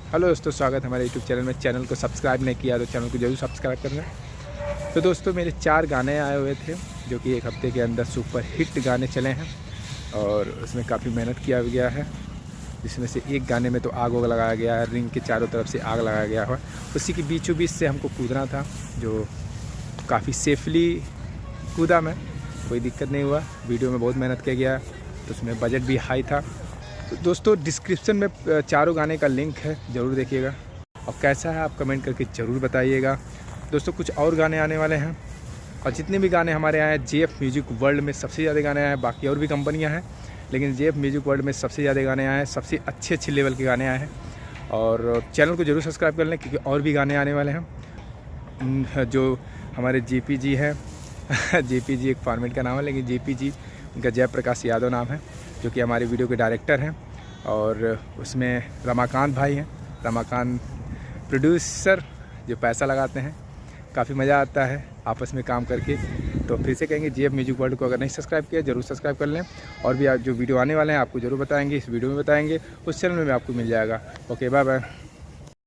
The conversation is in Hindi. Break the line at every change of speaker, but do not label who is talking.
हेलो दोस्तों, स्वागत है हमारे यूट्यूब चैनल में। चैनल को सब्सक्राइब नहीं किया तो चैनल को जरूर सब्सक्राइब करना। तो दोस्तों, मेरे 4 गाने आए हुए थे जो कि एक हफ्ते के अंदर सुपर हिट गाने चले हैं और उसमें काफ़ी मेहनत किया गया है। जिसमें से एक गाने में तो आग वाग लगाया गया है, रिंग के चारों तरफ से आग लगाया गया है। उसी के बीचों बीच से हमको कूदना था, जो काफ़ी सेफली कूदा मैं, कोई दिक्कत नहीं हुआ। वीडियो में बहुत मेहनत किया गया, तो उसमें बजट भी हाई था। तो दोस्तों, डिस्क्रिप्शन में चारों गाने का लिंक है, ज़रूर देखिएगा। और कैसा है आप कमेंट करके ज़रूर बताइएगा। दोस्तों, कुछ और गाने आने वाले हैं और जितने भी गाने हमारे आए हैं, जेएफ म्यूजिक वर्ल्ड में सबसे ज़्यादा गाने आए हैं। बाकी और भी कंपनियां हैं, लेकिन जेएफ म्यूजिक वर्ल्ड में सबसे ज़्यादा गाने आए हैं, सबसे अच्छे लेवल के गाने आए हैं। और चैनल को ज़रूर सब्सक्राइब कर लें, क्योंकि और भी गाने आने वाले हैं। जो हमारे जेपी है जेपी एक फॉर्मेट का नाम है, लेकिन जेपी उनका जयप्रकाश यादव नाम है, जो कि हमारे वीडियो के डायरेक्टर हैं। और उसमें रमाकांत भाई हैं, रमाकांत प्रोड्यूसर, जो पैसा लगाते हैं। काफ़ी मज़ा आता है आपस में काम करके। तो फिर से कहेंगे, जेएफ म्यूजिक वर्ल्ड को अगर नहीं सब्सक्राइब किया ज़रूर सब्सक्राइब कर लें। और भी जो वीडियो आने वाले हैं आपको ज़रूर बताएंगे, इस वीडियो में बताएंगे, उस चैनल में भी आपको मिल जाएगा। Okay, bye bye.